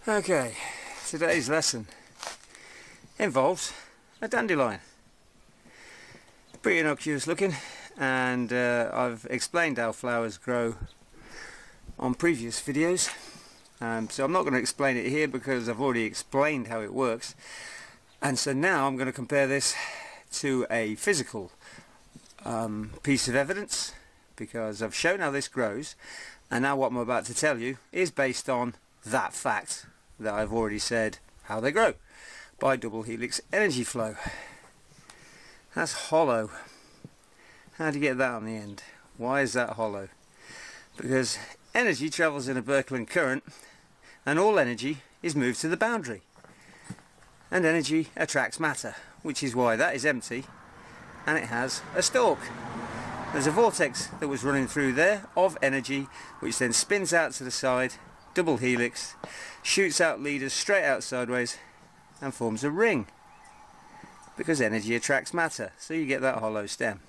Okay, today's lesson involves a dandelion. Pretty innocuous looking, and I've explained how flowers grow on previous videos, so I'm not going to explain it here because I've already explained how it works. And so now I'm going to compare this to a physical piece of evidence, because I've shown how this grows, and now what I'm about to tell you is based on that fact that I've already said how they grow, by double helix energy flow. That's hollow. How do you get that on the end? Why is that hollow? Because energy travels in a Birkeland current, and all energy is moved to the boundary, and energy attracts matter, which is why that is empty and it has a stalk. There's a vortex that was running through there of energy, which then spins out to the side, double helix, shoots out leaders straight out sideways and forms a ring, because energy attracts matter, so you get that hollow stem.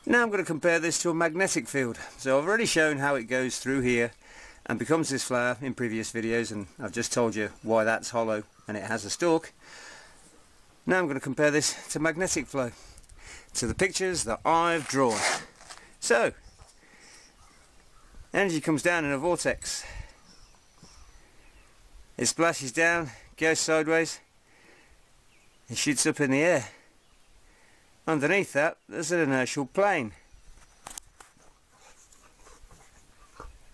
Now I'm going to compare this to a magnetic field. So I've already shown how it goes through here and becomes this flower in previous videos, and I've just told you why that's hollow and it has a stalk. Now I'm going to compare this to magnetic flow, to the pictures that I've drawn. So energy comes down in a vortex. It splashes down, goes sideways, it shoots up in the air. Underneath that there's an inertial plane.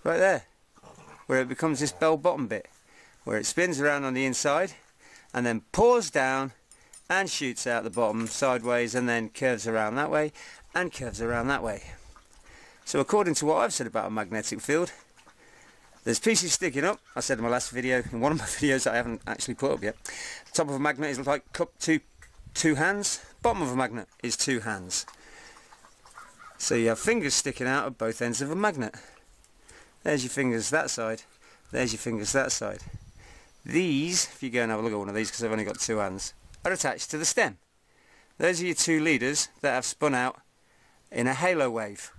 Right there, where it becomes this bell-bottom bit, where it spins around on the inside and then pours down and shoots out the bottom sideways, and then curves around that way and curves around that way. So according to what I've said about a magnetic field, there's pieces sticking up. I said in my last video, in one of my videos that I haven't actually put up yet, the top of a magnet is like two hands, bottom of a magnet is two hands. So you have fingers sticking out of both ends of a magnet. There's your fingers that side, there's your fingers that side. These, if you go and have a look at one of these, because I've only got two hands, are attached to the stem. Those are your two leaders that have spun out in a halo wave.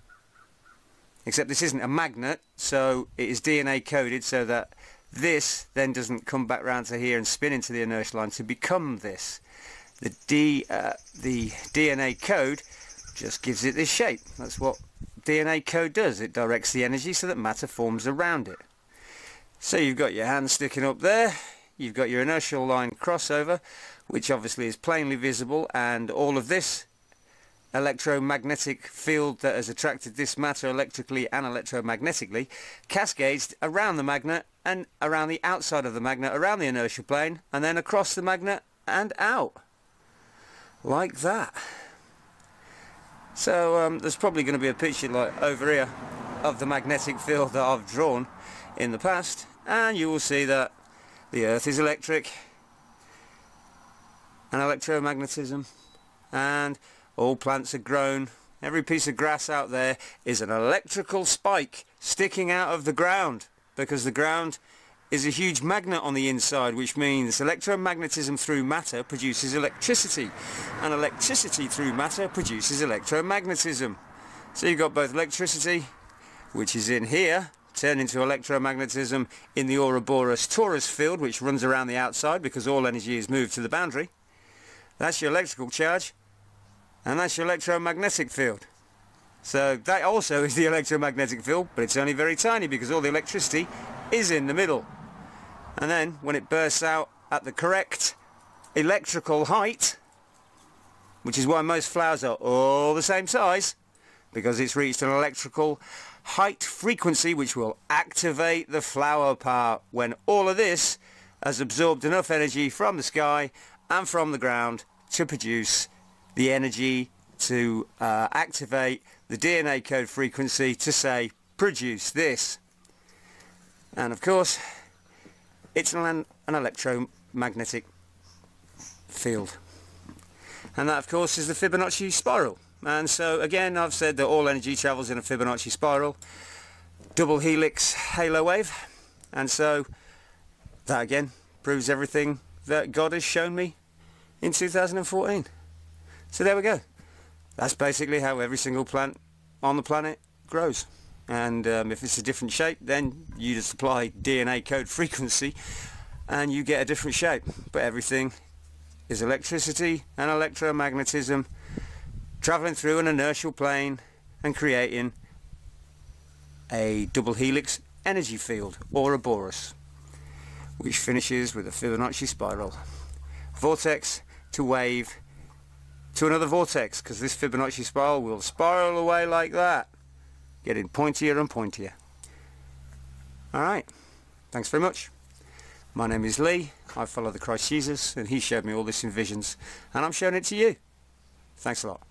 Except this isn't a magnet, so it is DNA coded, so that this then doesn't come back round to here and spin into the inertial line to become this. The DNA code just gives it this shape. That's what DNA code does. It directs the energy so that matter forms around it. So you've got your hand sticking up there, you've got your inertial line crossover, which obviously is plainly visible, and all of this electromagnetic field that has attracted this matter electrically and electromagnetically cascades around the magnet and around the outside of the magnet, around the inertial plane, and then across the magnet and out. Like that. So there's probably going to be a picture like over here of the magnetic field that I've drawn in the past, and you will see that the Earth is electric and electromagnetism, and all plants are grown. Every piece of grass out there is an electrical spike sticking out of the ground, because the ground is a huge magnet on the inside, which means electromagnetism through matter produces electricity, and electricity through matter produces electromagnetism. So you've got both electricity, which is in here, turned into electromagnetism in the Ouroboros torus field, which runs around the outside because all energy is moved to the boundary. That's your electrical charge, and that's your electromagnetic field. So that also is the electromagnetic field, but it's only very tiny because all the electricity is in the middle. And then when it bursts out at the correct electrical height, which is why most flowers are all the same size, because it's reached an electrical height frequency which will activate the flower part, when all of this has absorbed enough energy from the sky and from the ground to produce the energy to activate the DNA code frequency to say produce this. And of course it's an electromagnetic field, and that of course is the Fibonacci spiral. And so again, I've said that all energy travels in a Fibonacci spiral, double helix halo wave, and so that again proves everything that God has shown me in 2014. So there we go. That's basically how every single plant on the planet grows. And if it's a different shape, then you just apply DNA code frequency and you get a different shape. But everything is electricity and electromagnetism travelling through an inertial plane and creating a double helix energy field, or a torus, which finishes with a Fibonacci spiral. Vortex to wave to another vortex, because this Fibonacci spiral will spiral away like that, getting pointier and pointier. Alright, thanks very much. My name is Lee, I follow the Christ Jesus, and he showed me all this in visions, and I'm showing it to you. Thanks a lot.